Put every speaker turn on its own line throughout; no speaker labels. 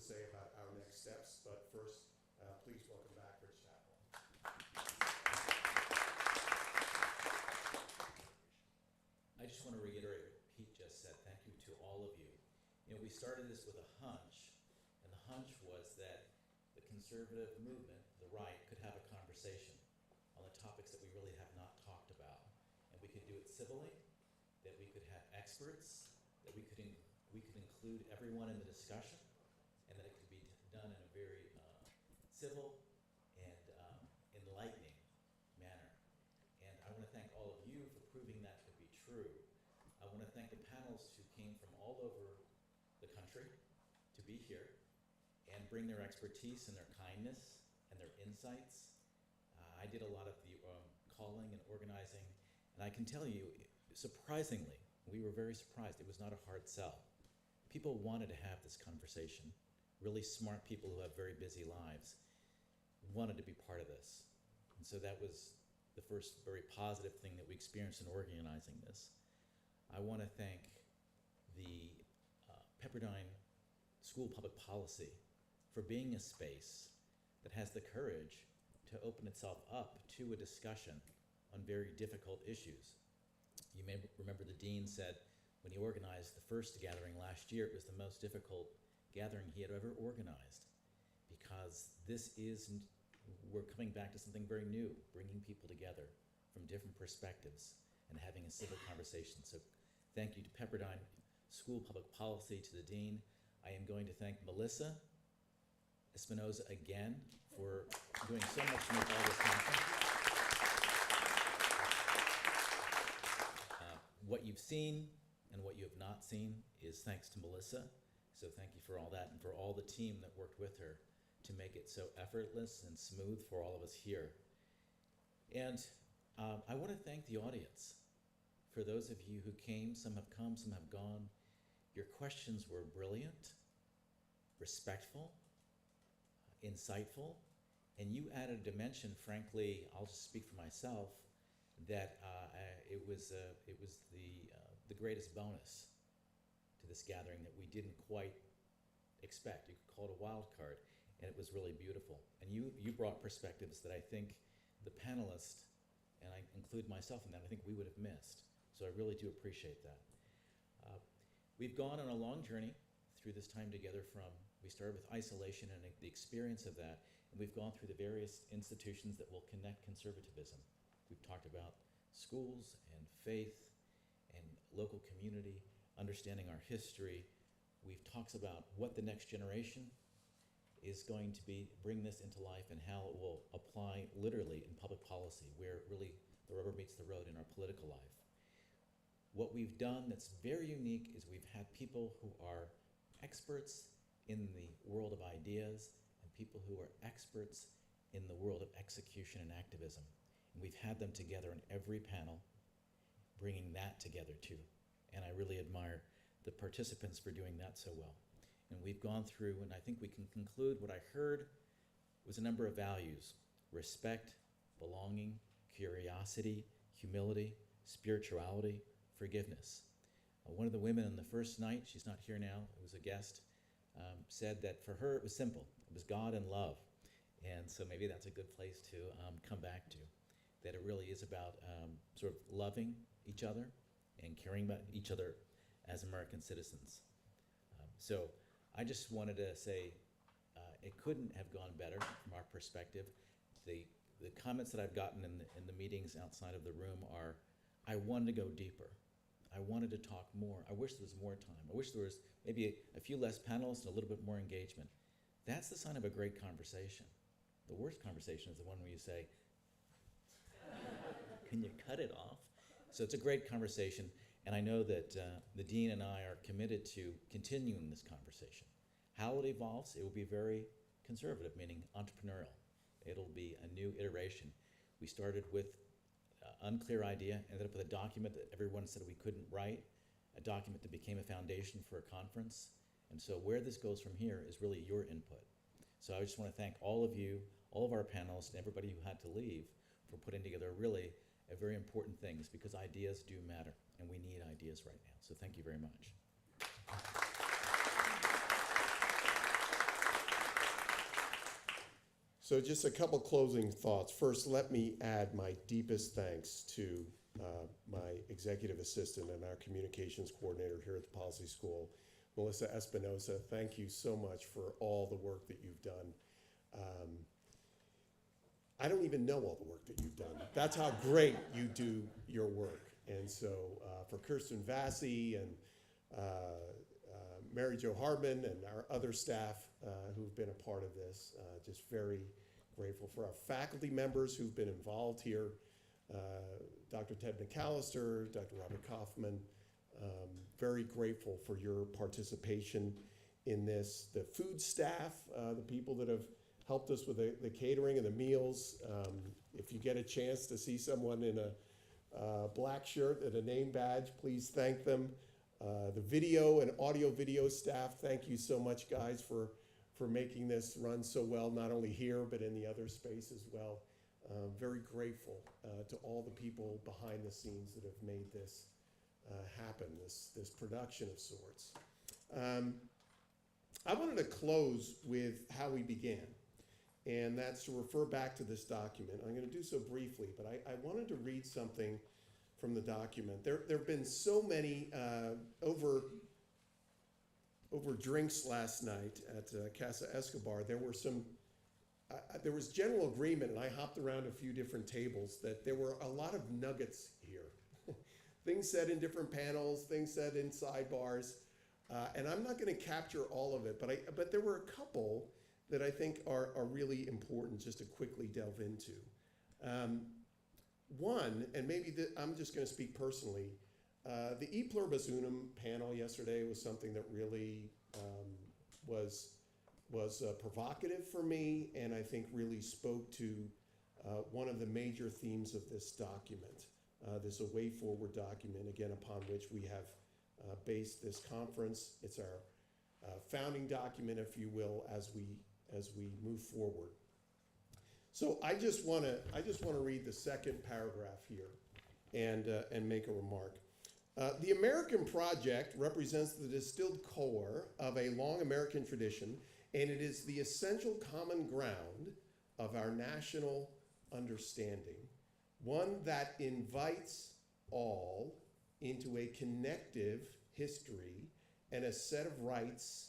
say about our next steps, but first, please welcome back Rich Chappell.
I just want to reiterate what Pete just said. Thank you to all of you. You know, we started this with a hunch, and the hunch was that the conservative movement, the right, could have a conversation on the topics that we really have not talked about. And we could do it civilly, that we could have experts, that we could include everyone in the discussion, and that it could be done in a very civil and enlightening manner. And I want to thank all of you for proving that to be true. I want to thank the panelists who came from all over the country to be here and bring their expertise and their kindness and their insights. I did a lot of the calling and organizing, and I can tell you, surprisingly, we were very surprised. It was not a hard sell. People wanted to have this conversation. Really smart people who have very busy lives wanted to be part of this. And so that was the first very positive thing that we experienced in organizing this. I want to thank the Pepperdine School of Public Policy for being a space that has the courage to open itself up to a discussion on very difficult issues. You may remember the dean said when he organized the first gathering last year, it was the most difficult gathering he had ever organized, because we're coming back to something very new, bringing people together from different perspectives and having a civil conversation. So thank you to Pepperdine School of Public Policy, to the dean. I am going to thank Melissa Espinoza again for doing so much to make all this happen. What you've seen and what you have not seen is thanks to Melissa. So thank you for all that, and for all the team that worked with her to make it so effortless and smooth for all of us here. And I want to thank the audience. For those of you who came, some have come, some have gone. Your questions were brilliant, respectful, insightful, and you added a dimension, frankly, I'll just speak for myself, that it was the greatest bonus to this gathering that we didn't quite expect. You could call it a wild card, and it was really beautiful. And you brought perspectives that I think the panelists, and I include myself in that, I think we would have missed. So I really do appreciate that. We've gone on a long journey through this time together. We started with isolation and the experience of that, and we've gone through the various institutions that will connect conservatism. We've talked about schools and faith and local community, understanding our history. We've talked about what the next generation is going to be, bring this into life, and how it will apply literally in public policy, where really the rubber meets the road in our political life. What we've done that's very unique is we've had people who are experts in the world of ideas and people who are experts in the world of execution and activism. And we've had them together in every panel, bringing that together too. And I really admire the participants for doing that so well. And we've gone through, and I think we can conclude what I heard was a number of values: respect, belonging, curiosity, humility, spirituality, forgiveness. One of the women on the first night, she's not here now, it was a guest, said that for her it was simple. It was God and love. And so maybe that's a good place to come back to, that it really is about sort of loving each other and caring about each other as American citizens. So I just wanted to say it couldn't have gone better from our perspective. The comments that I've gotten in the meetings outside of the room are, I wanted to go deeper. I wanted to talk more. I wish there was more time. I wish there was maybe a few less panelists and a little bit more engagement. That's the sign of a great conversation. The worst conversation is the one where you say, can you cut it off? So it's a great conversation, and I know that the dean and I are committed to continuing this conversation. How it evolves, it will be very conservative, meaning entrepreneurial. It'll be a new iteration. We started with unclear idea, ended up with a document that everyone said we couldn't write, a document that became a foundation for a conference. And so where this goes from here is really your input. So I just want to thank all of you, all of our panelists, and everybody who had to leave for putting together really a very important things, because ideas do matter, and we need ideas right now. So thank you very much.
So just a couple closing thoughts. First, let me add my deepest thanks to my executive assistant and our communications coordinator here at the Policy School, Melissa Espinosa. Thank you so much for all the work that you've done. I don't even know all the work that you've done. That's how great you do your work. And so for Kirsten Vassy and Mary Jo Hardman and our other staff who've been a part of this, just very grateful. For our faculty members who've been involved here, Dr. Ted McAllister, Dr. Robert Kaufman, very grateful for your participation in this. The food staff, the people that have helped us with the catering and the meals. If you get a chance to see someone in a black shirt and a name badge, please thank them. The video and audio video staff, thank you so much, guys, for making this run so well, not only here, but in the other space as well. Very grateful to all the people behind the scenes that have made this happen, this production of sorts. I wanted to close with how we began, and that's to refer back to this document. I'm going to do so briefly, but I wanted to read something from the document. There have been so many over drinks last night at Casa Escobar. There was general agreement, and I hopped around a few different tables, that there were a lot of nuggets here. Things said in different panels, things said in sidebars, and I'm not going to capture all of it, but there were a couple that I think are really important just to quickly delve into. One, and maybe I'm just going to speak personally, the E Pluribus Unum panel yesterday was something that really was provocative for me, and I think really spoke to one of the major themes of this document, this A Way Forward document, again, upon which we have based this conference. It's our founding document, if you will, as we move forward. So I just want to read the second paragraph here and make a remark. The American project represents the distilled core of a long American tradition, and it is the essential common ground of our national understanding, one that invites all into a connective history and a set of rights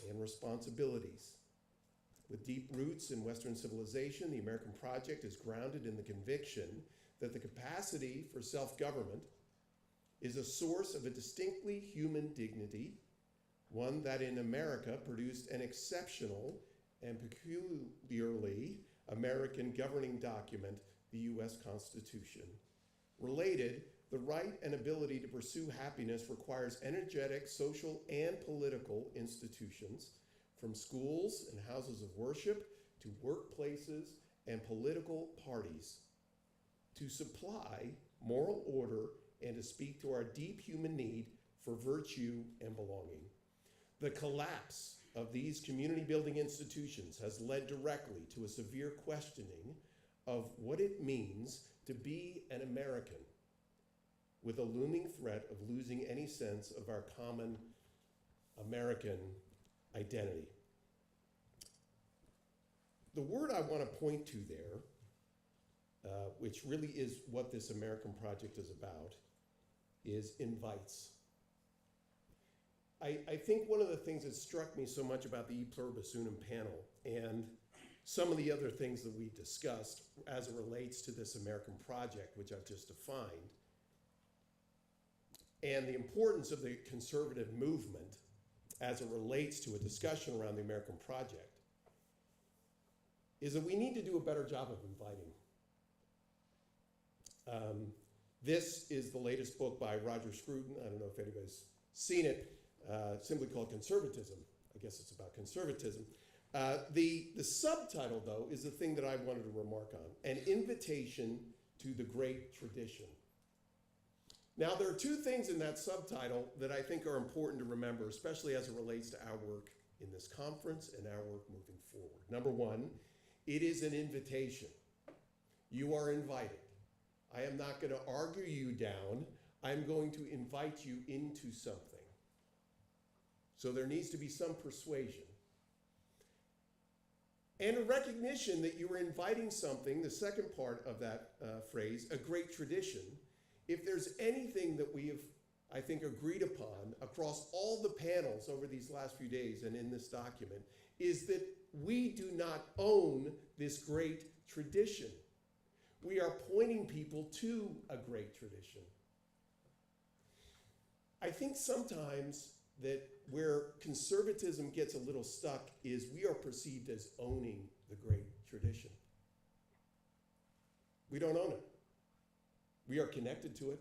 and responsibilities. With deep roots in Western civilization, the American project is grounded in the conviction that the capacity for self-government is a source of a distinctly human dignity, one that in America produced an exceptional and peculiarly American governing document, the U.S. Constitution. Related, the right and ability to pursue happiness requires energetic social and political institutions, from schools and houses of worship to workplaces and political parties, to supply moral order and to speak to our deep human need for virtue and belonging. The collapse of these community building institutions has led directly to a severe questioning of what it means to be an American, with a looming threat of losing any sense of our common American identity. The word I want to point to there, which really is what this American project is about, is invites. I think one of the things that struck me so much about the E Pluribus Unum panel and some of the other things that we've discussed as it relates to this American project, which I've just defined, and the importance of the conservative movement as it relates to a discussion around the American project, is that we need to do a better job of inviting. This is the latest book by Roger Scruton. I don't know if anybody's seen it, simply called Conservatism. I guess it's about conservatism. The subtitle, though, is the thing that I wanted to remark on, An Invitation to the Great Tradition. Now, there are two things in that subtitle that I think are important to remember, especially as it relates to our work in this conference and our work moving forward. Number one, it is an invitation. You are invited. I am not going to argue you down. I'm going to invite you into something. So there needs to be some persuasion. And a recognition that you were inviting something, the second part of that phrase, a great tradition. If there's anything that we have, I think, agreed upon across all the panels over these last few days and in this document, is that we do not own this great tradition. We are pointing people to a great tradition. I think sometimes that where conservatism gets a little stuck is we are perceived as owning the great tradition. We don't own it. We are connected to it.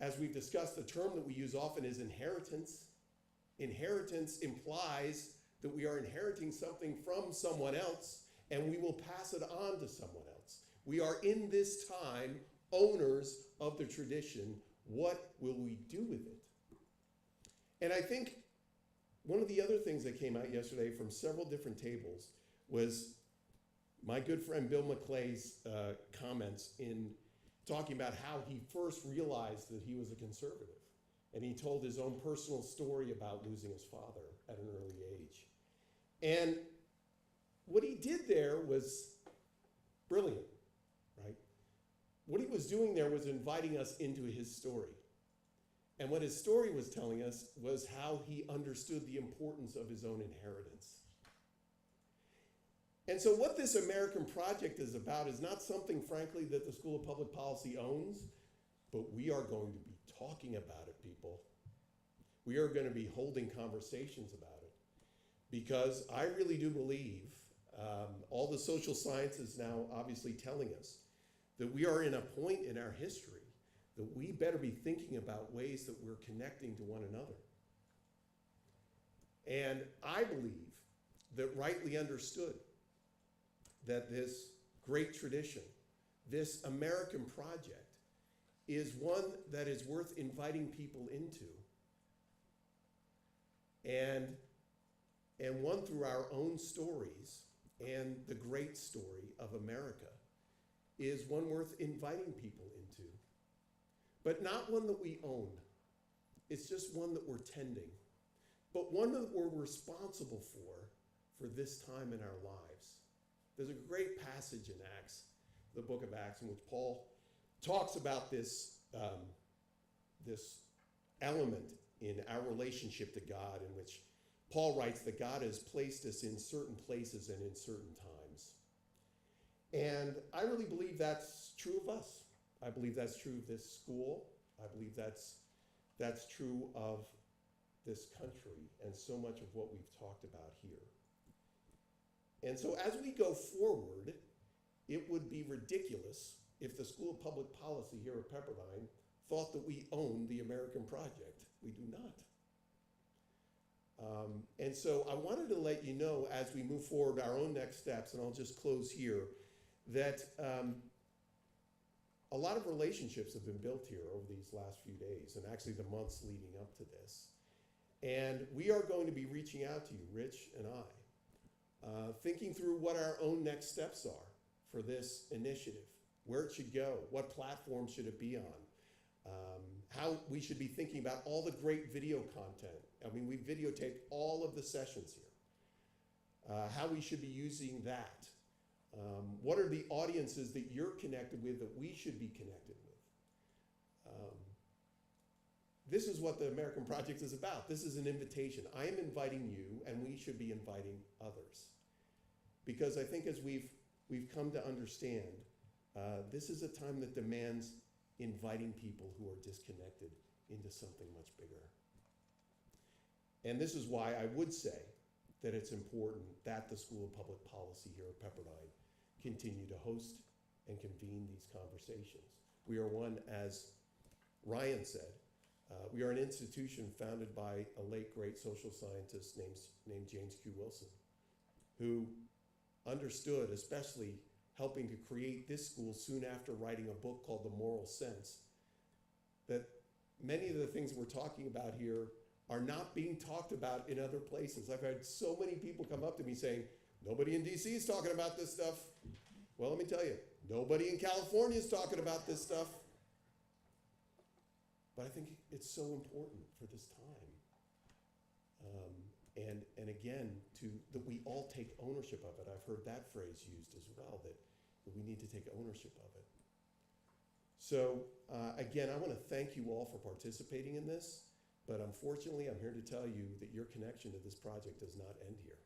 As we've discussed, the term that we use often is inheritance. Inheritance implies that we are inheriting something from someone else, and we will pass it on to someone else. We are in this time owners of the tradition. What will we do with it? And I think one of the other things that came out yesterday from several different tables was my good friend Bill McClay's comments in talking about how he first realized that he was a conservative. And he told his own personal story about losing his father at an early age. And what he did there was brilliant, right? What he was doing there was inviting us into his story. And what his story was telling us was how he understood the importance of his own inheritance. And so what this American project is about is not something, frankly, that the School of Public Policy owns, but we are going to be talking about it, people. We are going to be holding conversations about it. Because I really do believe, all the social sciences now obviously telling us, that we are in a point in our history that we better be thinking about ways that we're connecting to one another. And I believe that rightly understood, that this great tradition, this American project, is one that is worth inviting people into. And one through our own stories and the great story of America is one worth inviting people into. But not one that we own. It's just one that we're tending. But one that we're responsible for this time in our lives. There's a great passage in Acts, the book of Acts, in which Paul talks about this, this element in our relationship to God, in which Paul writes that God has placed us in certain places and in certain times. And I really believe that's true of us. I believe that's true of this school. I believe that's true of this country and so much of what we've talked about here. And so as we go forward, it would be ridiculous if the School of Public Policy here at Pepperdine thought that we own the American project. We do not. And so I wanted to let you know, as we move forward our own next steps, and I'll just close here, that a lot of relationships have been built here over these last few days, and actually the months leading up to this. And we are going to be reaching out to you, Rich and I, thinking through what our own next steps are for this initiative, where it should go, what platform should it be on, how we should be thinking about all the great video content. I mean, we videotaped all of the sessions here. How we should be using that. What are the audiences that you're connected with that we should be connected with? This is what the American Project is about. This is an invitation. I am inviting you, and we should be inviting others. Because I think as we've come to understand, this is a time that demands inviting people who are disconnected into something much bigger. And this is why I would say that it's important that the School of Public Policy here at Pepperdine continue to host and convene these conversations. We are one, as Ryan said, we are an institution founded by a late great social scientist named James Q. Wilson, who understood, especially helping to create this school soon after writing a book called The Moral Sense, that many of the things we're talking about here are not being talked about in other places. I've had so many people come up to me saying, nobody in DC is talking about this stuff. Well, let me tell you, nobody in California is talking about this stuff. But I think it's so important for this time. And and again, that we all take ownership of it. I've heard that phrase used as well, that we need to take ownership of it. So again, I want to thank you all for participating in this, but unfortunately, I'm here to tell you that your connection to this project does not end here.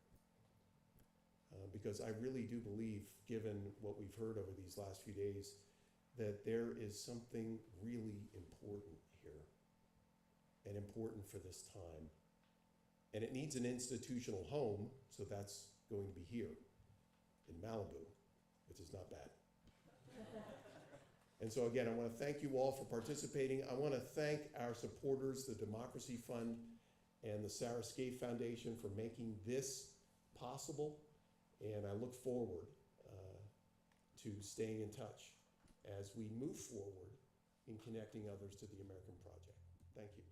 Because I really do believe, given what we've heard over these last few days, that there is something really important here, and important for this time. And it needs an institutional home, so that's going to be here in Malibu, which is not bad. And so again, I want to thank you all for participating. I want to thank our supporters, the Democracy Fund and the Sarah Scaife Foundation, for making this possible. And I look forward to staying in touch as we move forward in connecting others to the American project. Thank you.